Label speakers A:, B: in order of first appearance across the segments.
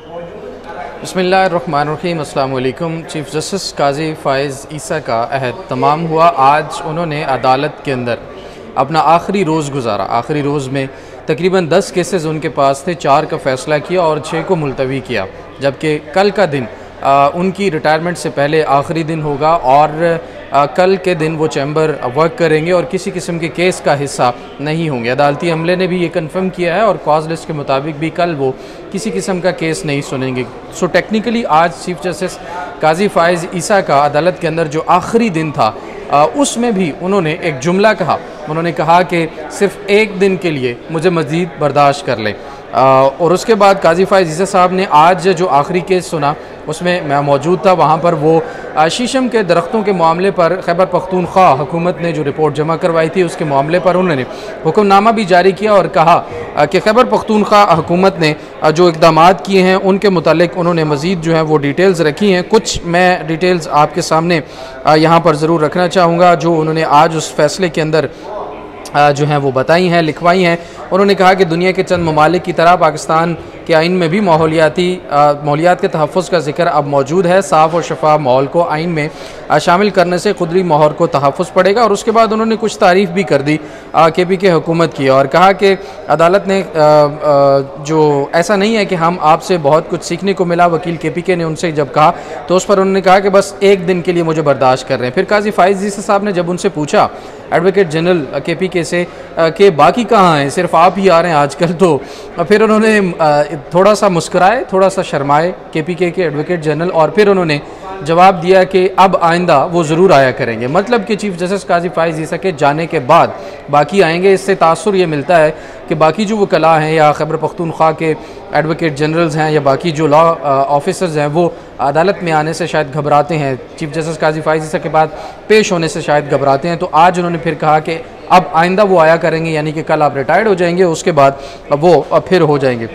A: बिस्मिल्लाहिर्रहमानिर्रहीम, अस्सलाम वालेकुम। चीफ़ जस्टिस काजी फ़ाइज़ ईसा का अहद तमाम हुआ। आज उन्होंने अदालत के अंदर अपना आखिरी रोज़ गुजारा। आखिरी रोज़ में तकरीबन 10 केसेस उनके पास थे, 4 का फ़ैसला किया और 6 को मुलतवी किया, जबकि कल का दिन उनकी रिटायरमेंट से पहले आखिरी दिन होगा और कल के दिन वो चैम्बर वर्क करेंगे और किसी किस्म के केस का हिस्सा नहीं होंगे। अदालती अमले ने भी ये कंफर्म किया है और कॉज लिस्ट के मुताबिक भी कल वो किसी किस्म का केस नहीं सुनेंगे। सो टेक्निकली आज चीफ जस्टिस काजी फ़ाइज़ ईसा का अदालत के अंदर जो आखिरी दिन था उसमें भी उन्होंने एक जुमला कहा। उन्होंने कहा कि सिर्फ एक दिन के लिए मुझे मज़ीद बर्दाश्त कर लें। और उसके बाद काजी फ़ाइज़ ईसा साहब ने आज जो आखिरी केस सुना उसमें मैं मौजूद था। वहाँ पर वो शीशम के दरख्तों के मामले पर खैबर पख्तूनख्वा हुकूमत ने जो रिपोर्ट जमा करवाई थी उसके मामले पर उन्होंने हुक्मनामा भी जारी किया और कहा कि खैबर पख्तूनख्वा हुकूमत ने जो इक़दामात किए हैं उनके मुतालिक उन्होंने मज़ीद जो है वो डिटेल्स रखी हैं। कुछ मैं डिटेल्स आपके सामने यहाँ पर ज़रूर रखना चाहूँगा जो उन्होंने आज उस फैसले के अंदर जो हैं वो बताई हैं, लिखवाई हैं। उन्होंने कहा कि दुनिया के चंद ममालिक की तरह पाकिस्तान के आइन में भी माहौलियात के तहफ़्फ़ुज़ का जिक्र अब मौजूद है। साफ़ और शफाफ माहौल को आइन में शामिल करने से खुदरी माहौल को तहफ़्फ़ुज़ पड़ेगा। और उसके बाद उन्होंने कुछ तारीफ़ भी कर दी KPK हुकूमत की और कहा कि अदालत ने जो ऐसा नहीं है कि हम आपसे बहुत कुछ सीखने को मिला। वकील KPK ने उनसे जब कहा तो उस पर उन्होंने कहा कि बस एक दिन के लिए मुझे बर्दाश्त कर रहे हैं। फिर काजी फ़ाइज़ ईसा साहब ने जब उनसे पूछा एडवोकेट जनरल KPK से कि बाकी कहाँ हैं, सिर्फ आप ही आ रहे हैं आजकल, तो फिर उन्होंने थोड़ा सा मुस्कुराए, थोड़ा सा शर्माए KPK के एडवोकेट जनरल और फिर उन्होंने जवाब दिया कि अब आइंदा वो ज़रूर आया करेंगे। मतलब कि चीफ जस्टिस काजी फ़ाइज़ ईसा के जाने के बाद बाकी आएंगे। इससे तासुर ये मिलता है कि बाकी जो वकला हैं या खैबर पख्तूनख्वा के एडवोकेट जनरल्स हैं या बाकी जो लॉ ऑफिसर्स हैं वो अदालत में आने से शायद घबराते हैं, चीफ जस्टिस काजी फ़ाइज़ ईसा के बाद पेश होने से शायद घबराते हैं। तो आज उन्होंने फिर कहा कि अब आइंदा वो आया करेंगे, यानी कि कल आप रिटायर्ड हो जाएंगे, उसके बाद वो फिर हो जाएंगे।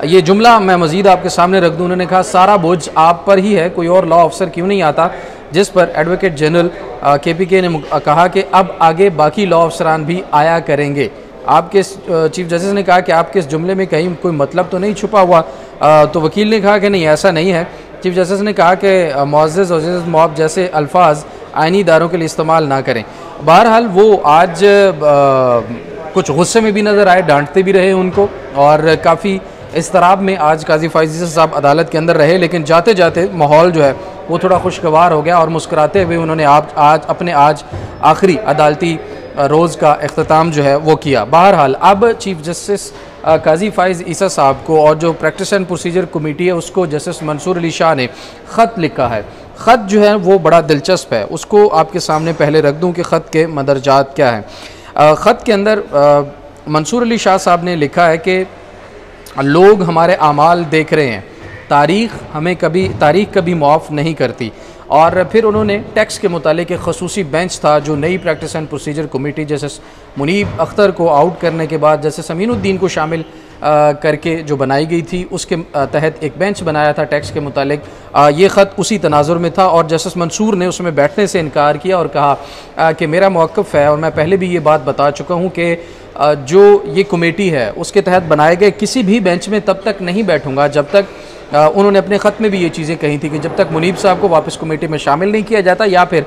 A: ये जुमला मैं मज़ीद आपके सामने रख दूँ। उन्होंने कहा सारा बोझ आप पर ही है, कोई और लॉ ऑफिसर क्यों नहीं आता। जिस पर एडवोकेट जनरल KPK ने कहा कि अब आगे बाकी लॉ अफसरान भी आया करेंगे। आपके चीफ जस्टिस ने कहा कि आपके इस जुमले में कहीं कोई मतलब तो नहीं छुपा हुआ। तो वकील ने कहा कि नहीं, ऐसा नहीं है। चीफ जस्टिस ने कहा कि मुअज़्ज़ज़ और मौब जैसे अल्फाज आइनी इदारों के लिए इस्तेमाल ना करें। बहरहाल वो आज कुछ गुस्से में भी नज़र आए, डांटते भी रहे उनको और काफ़ी इस्तराब में आज काजी फ़ाइज़ ईसा साहब अदालत के अंदर रहे। लेकिन जाते जाते माहौल जो है वो थोड़ा खुशगवार हो गया और मुस्कुराते हुए उन्होंने आज आखिरी अदालती रोज़ का इख्तिताम जो है वो किया। बहरहाल अब चीफ जस्टिस काजी फ़ाइज़ ईसा साहब को और जो प्रैक्टिस एंड प्रोसीजर कमेटी है उसको जस्टिस मंसूर अली शाह ने ख़त लिखा है। ख़त जो है वो बड़ा दिलचस्प है, उसको आपके सामने पहले रख दूँ कि ख़त के मदरजात क्या हैं। ख़त के अंदर मंसूर अली शाह साहब ने लिखा है कि लोग हमारे आमाल देख रहे हैं, तारीख़ कभी मुआफ़ नहीं करती। और फिर उन्होंने टैक्स के मुतालिक एक खसूसी बेंच था जो नई practice and procedure committee justice Munib Akhtar को आउट करने के बाद जस्टिस अमीनुद्दीन को शामिल करके जो बनाई गई थी उसके तहत एक बेंच बनाया था टैक्स के मुतालिक। ये ख़त उसी तनाजुर में था और जस्टिस मंसूर ने उसमें बैठने से इनकार किया और कहा कि मेरा मौक़िफ़ है और मैं पहले भी ये बात बता चुका हूँ कि जो ये कमेटी है उसके तहत बनाए गए किसी भी बेंच में तब तक नहीं बैठूँगा जब तक उन्होंने अपने ख़त में भी ये चीज़ें कही थी कि जब तक मुनीब साहब को वापस कमेटी में शामिल नहीं किया जाता या फिर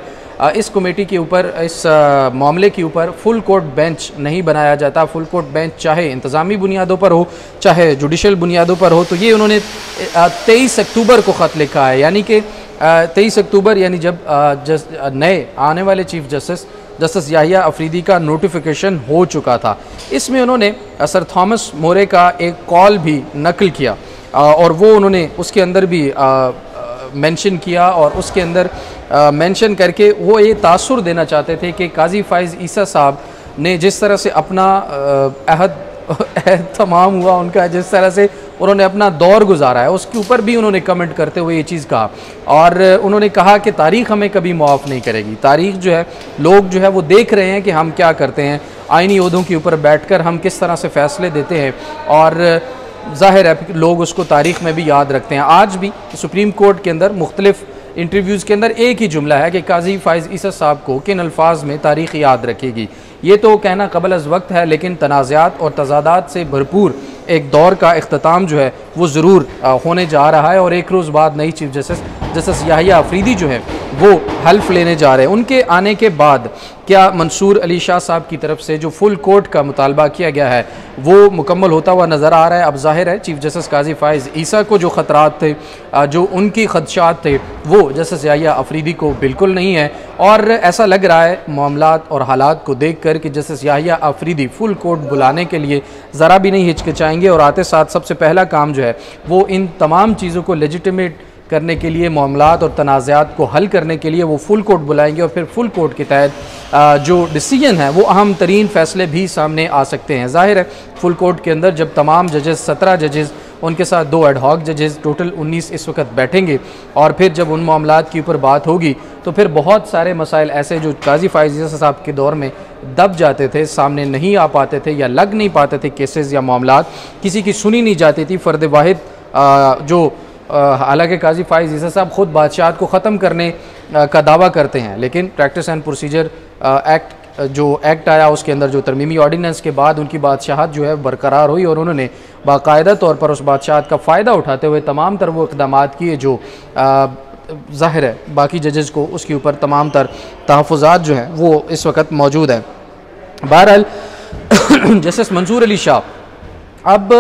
A: इस कमेटी के ऊपर, इस मामले के ऊपर फुल कोर्ट बेंच नहीं बनाया जाता। फुल कोर्ट बेंच चाहे इंतज़ामी बुनियादों पर हो चाहे जुडिशल बुनियादों पर हो। तो ये उन्होंने 23 अक्टूबर को ख़त लिखा है, यानी कि 23 अक्टूबर यानी जब नए आने वाले चीफ जस्टिस याहिया अफरीदी का नोटिफिकेशन हो चुका था। इसमें उन्होंने सर थॉमस मोरे का एक कॉल भी नकल किया और वो उन्होंने उसके अंदर भी मेंशन किया और उसके अंदर मेंशन करके वो ये तासुर देना चाहते थे कि काजी फ़ाइज़ ईसा साहब ने जिस तरह से अपना अहद तमाम हुआ उनका, जिस तरह से उन्होंने अपना दौर गुजारा है उसके ऊपर भी उन्होंने कमेंट करते हुए ये चीज़ कहा। और उन्होंने कहा कि तारीख़ हमें कभी मुआफ़ नहीं करेगी। तारीख़ जो है, लोग जो है वो देख रहे हैं कि हम क्या करते हैं, आइनी ओहदों के ऊपर बैठकर हम किस तरह से फ़ैसले देते हैं और ज़ाहिर है लोग उसको तारीख़ में भी याद रखते हैं। आज भी सुप्रीम कोर्ट के अंदर मुख्तलिफ़ इंटरव्यूज़ के अंदर एक ही जुमला है कि काजी फ़ाइज़ ईसा साहब को किन अल्फाज में तारीख़ याद रखेगी। ये तो कहना कबल अज़ वक्त है, लेकिन तनाज़ात और तज़ादात से भरपूर एक दौर का इख्तिताम जो है वो ज़रूर होने जा रहा है और एक रोज़ बाद नई चीफ जस्टिस याहिया अफरीदी जो है वो हल्फ लेने जा रहे हैं। उनके आने के बाद क्या मंसूर अली शाह साहब की तरफ से जो फुल कोर्ट का मुतालबा किया गया है वो मुकम्मल होता हुआ नज़र आ रहा है। अब जाहिर है चीफ जस्टिस काजी फ़ाइज़ ईसा को जो ख़तरात थे, जो उनकी खदशात थे, वो जस्टिस याहिया अफरीदी को बिल्कुल नहीं है। और ऐसा लग रहा है मामलात और हालात को देख कर कि justice Yahya Afridi full court बुलाने के लिए ज़रा भी नहीं हिचकिचाएंगे और आते साथ सबसे पहला काम जो है वो इन तमाम चीज़ों को लेजिटिमेट करने के लिए, मामलात और तनाज़ात को हल करने के लिए वो फुल कोर्ट बुलाएंगे और फिर फुल कोर्ट के तहत जो डिसीजन है वो अहम तरीन फ़ैसले भी सामने आ सकते हैं। ज़ाहिर है फुल कोर्ट के अंदर जब तमाम जजेस 17 जजेस उनके साथ 2 एडहॉक जजेस टोटल 19 इस वक्त बैठेंगे और फिर जब उन मामलात के ऊपर बात होगी तो फिर बहुत सारे मसाइल ऐसे जो काजी फ़ाइज़ ईसा साहब के दौर में दब जाते थे, सामने नहीं आ पाते थे या लग नहीं पाते थे केसेस या मामलात, किसी की सुनी नहीं जाती थी। फ़र्द वाहिद जो हालांकि काजी फ़ाइज़ ईसा साहब ख़ुद बादशाहत को ख़त्म करने का दावा करते हैं, लेकिन प्रैक्टिस एंड प्रोसीजर एक्ट जो एक्ट आया उसके अंदर जो तरमीमी ऑर्डिनेंस के बाद उनकी बादशाहत जो है बरकरार हुई और उन्होंने बाकायदा तौर पर उस बादशाहत का फ़ायदा उठाते हुए तमाम तर वो इक़दामात किए जो ज़ाहिर है बाकी जजेस को उसके ऊपर तमाम तर तहफ़्फ़ुज़ात जो हैं वो इस वक्त मौजूद हैं। बहरहाल जस्टिस मंसूर अली शाह अब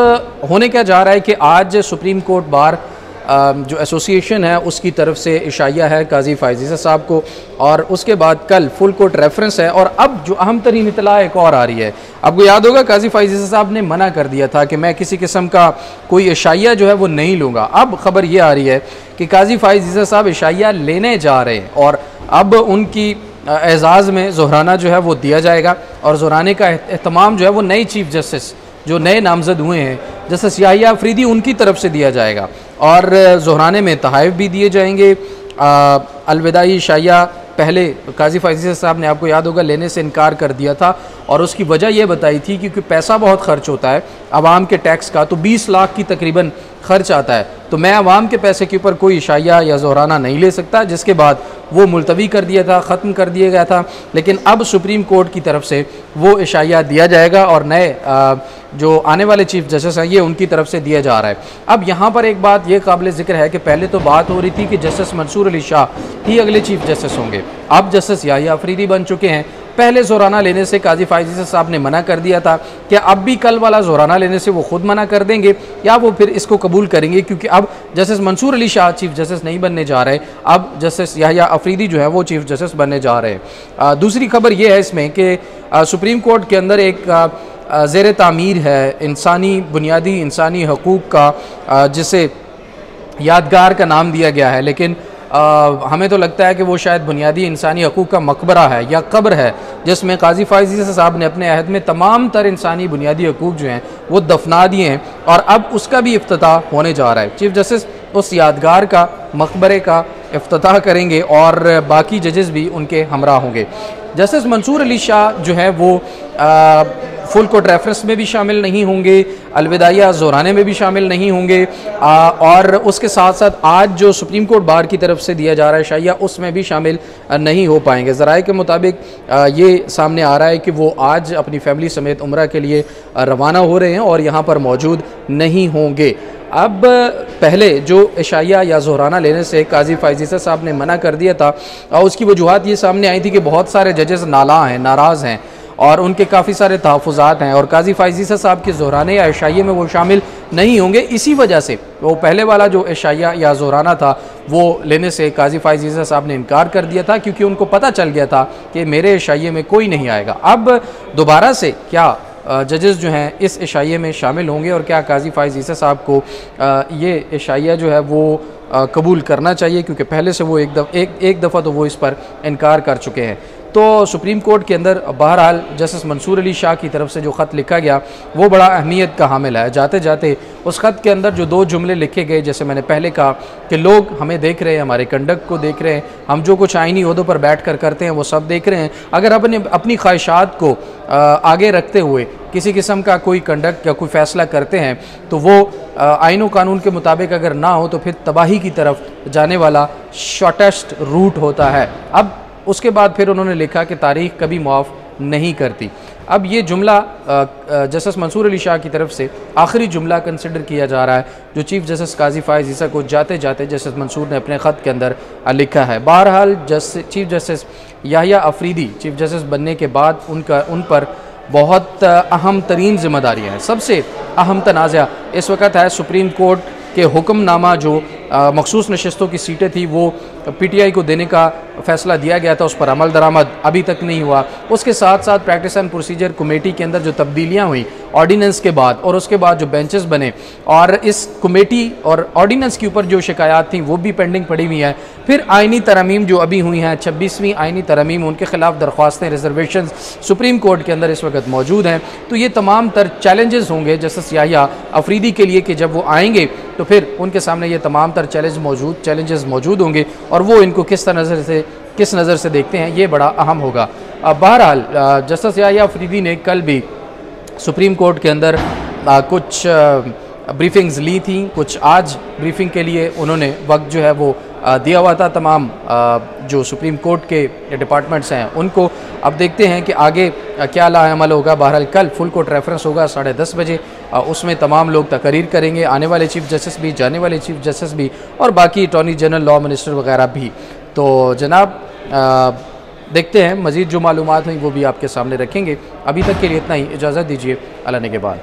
A: होने क्या जा रहा है कि आज सुप्रीम कोर्ट बार जो एसोसिएशन है उसकी तरफ से इशाया है काजी फ़ाइज़ ईसा साहब को और उसके बाद कल फुल कोर्ट रेफरेंस है। और अब जो अहम तरीन इतला एक और आ रही है, आपको याद होगा काजी फ़ाइज़ ईसा साहब ने मना कर दिया था कि मैं किसी किस्म का कोई इशाया जो है वो नहीं लूँगा। अब ख़बर ये आ रही है कि काजी फ़ाइज़ ईसा साहब इशाया लेने जा रहे हैं और अब उनकी एजाज़ में ज़ोहराना जो है वो दिया जाएगा और ज़ोहराने का एहतमाम जो है वो नई चीफ जस्टिस जो नए नामज़द हुए हैं जस्टिस याहिया अफरीदी उनकी तरफ से दिया जाएगा और ज़ोहराने में तहाइफ भी दिए जाएंगे। अलविदाई शाया पहले काजी फ़ाइज़ ईसा साहब ने आपको याद होगा लेने से इनकार कर दिया था और उसकी वजह यह बताई थी क्योंकि पैसा बहुत ख़र्च होता है आवाम के टैक्स का, तो 20 लाख की तकरीबन ख़र्च आता है, तो मैं आवाम के पैसे के ऊपर कोई इशाया या ज़ोहराना नहीं ले सकता, जिसके बाद वो मुलतवी कर दिया था, ख़त्म कर दिया गया था। लेकिन अब सुप्रीम कोर्ट की तरफ से वो इशाया दिया जाएगा और नए जो आने वाले चीफ जस्टिस हैं ये उनकी तरफ से दिया जा रहा है। अब यहाँ पर एक बात ये काबिल ज़िक्र है कि पहले तो बात हो रही थी कि जस्टिस मंसूर अली शाह ही अगले चीफ जस्टिस होंगे, अब जस्टिस याहिया अफरीदी बन चुके हैं। पहले ज़ोहराना लेने से काजी फ़ाइज़ ईसा साहब ने मना कर दिया था कि अब भी कल वाला ज़ोहराना लेने से वो खुद मना कर देंगे या वो फिर इसको कबूल करेंगे, क्योंकि अब justice Mansoor Ali Shah chief justice नहीं बनने जा रहे, अब जस्टिस याहिया अफरीदी जो है वो चीफ जस्टिस बनने जा रहे हैं। दूसरी खबर ये है इसमें कि सुप्रीम कोर्ट के अंदर एक ज़ेर तामीर है इंसानी बुनियादी इंसानी हकूक़ का, जिसे यादगार का नाम दिया गया है, लेकिन हमें तो लगता है कि वो शायद बुनियादी इंसानी हकूक़ का मकबरा है या कब्र है, जिसमें काजी फ़ाइज़ ईसा साहब ने अपने अहद में तमाम तर इंसानी बुनियादी हकूक़ जो हैं वो दफना दिए हैं और अब उसका भी इफ्तिताह होने जा रहा है। चीफ जस्टिस उस यादगार का मकबरे का इफ्तिताह करेंगे और बाकी जजेस भी उनके हमरा होंगे। जस्टिस मंसूर अली शाह जो है वो फुल कोर्ट रेफरेंस में भी शामिल नहीं होंगे, अलविदाइया ज़ोहराने में भी शामिल नहीं होंगे और उसके साथ साथ आज जो सुप्रीम कोर्ट बार की तरफ से दिया जा रहा है शाहिया उसमें भी शामिल नहीं हो पाएंगे। ज़राए के मुताबिक ये सामने आ रहा है कि वो आज अपनी फैमिली समेत उम्रा के लिए रवाना हो रहे हैं और यहाँ पर मौजूद नहीं होंगे। अब पहले जो इशाया या ज़ोहराना लेने से काजी फ़ाइज़ ईसा साहब ने मना कर दिया था और उसकी वजूहात ये सामने आई थी कि बहुत सारे जजेस नाराज़ हैं और उनके काफ़ी सारे तहफ़्फ़ुज़ात हैं और काजी फ़ाइज़ ईसा साहब के ज़ोहराने या इशाये में वो शामिल नहीं होंगे। इसी वजह से वो पहले वाला जो इशाया या ज़ोहराना था वो लेने से काजी फ़ाइज़ ईसा साहब ने इनकार कर दिया था, क्योंकि उनको पता चल गया था कि मेरे इशाये में कोई नहीं आएगा। अब दोबारा से क्या जजेस जो हैं इस इशाये में शामिल होंगे और क्या काजी फ़ाइज़ ईसा साहब को ये इशाया जो है वो कबूल करना चाहिए, क्योंकि पहले से वो एक दफ़ा तो वो इस पर इनकार कर चुके हैं। तो सुप्रीम कोर्ट के अंदर बहरहाल जस्टिस मंसूर अली शाह की तरफ से जो ख़त लिखा गया वो बड़ा अहमियत का हामिल है। जाते जाते उस ख़त के अंदर जो 2 जुमले लिखे गए, जैसे मैंने पहले कहा कि लोग हमें देख रहे हैं, हमारे कंडक्ट को देख रहे हैं, हम जो कुछ आइनी ओहदों पर बैठ कर करते हैं वो सब देख रहे हैं। अगर अपनी ख्वाहिशात को आगे रखते हुए किसी किस्म का कोई कंडक्ट या कोई फ़ैसला करते हैं तो वो आइन व कानून के मुताबिक अगर ना हो तो फिर तबाही की तरफ जाने वाला शॉर्टेस्ट रूट होता है। अब उसके बाद फिर उन्होंने लिखा कि तारीख़ कभी माफ़ नहीं करती। अब ये जुमला जस्टिस मंसूर अली शाह की तरफ से आखिरी जुमला कंसिडर किया जा रहा है जो चीफ़ जस्टिस काजी फ़ाइज़ ईसा को जाते जाते जस्टिस मंसूर ने अपने ख़त के अंदर लिखा है। बहरहाल chief justice Yahya Afridi chief justice बनने के बाद उन पर बहुत अहम तरीन ज़िम्मेदारियाँ हैं। सबसे अहम तनाज़ा इस वक्त है सुप्रीम कोर्ट के हुक्मनामा जो मखसूस नशस्तों की सीटें थी वो PTI को देने का फ़ैसला दिया गया था, उस पर अमल दरामद अभी तक नहीं हुआ। उसके साथ साथ प्रैक्टिस एंड प्रोसीजर कमेटी के अंदर जो तब्दीलियाँ हुई ऑर्डीनेंस के बाद और उसके बाद जो बेंचेस बने और इस कमेटी और ऑर्डीनेंस के ऊपर जो शिकायत थी वो भी पेंडिंग पड़ी हुई हैं। फिर आइनी तरमीम जो अभी हुई हैं 26वीं आइनी तरमीम, उनके ख़िलाफ़ दरख्वास्तें रिजर्वेशन सुप्रीम कोर्ट के अंदर इस वक्त मौजूद हैं। तो ये तमाम तर चैलेंजेस होंगे जस्टिस याहिया अफरीदी के लिए कि जब वो आएंगे तो फिर उनके सामने ये तमाम तर चैलेंजेस मौजूद होंगे और वो इनको किस नज़र से देखते हैं, ये बड़ा अहम होगा। बहरहाल जस्टिस याहिया अफरीदी ने कल भी सुप्रीम कोर्ट के अंदर कुछ ब्रीफिंग्स ली थी, कुछ आज ब्रीफिंग के लिए उन्होंने वक्त जो है वो दिया हुआ था तमाम जो सुप्रीम कोर्ट के डिपार्टमेंट्स हैं उनको। अब देखते हैं कि आगे क्या लाएअमल होगा। बहरहाल कल फुल कोर्ट रेफरेंस होगा 10:30 बजे, उसमें तमाम लोग तकरीर करेंगे, आने वाले चीफ़ जस्टिस भी, जाने वाले चीफ़ जस्टिस भी और बाकी अटॉर्नी जनरल, लॉ मिनिस्टर वगैरह भी। तो जनाब देखते हैं मज़ीद जो मालूमात हुई वो भी आपके सामने रखेंगे। अभी तक के लिए इतना ही, इजाज़त दीजिए, अल्लाह ने के बाद।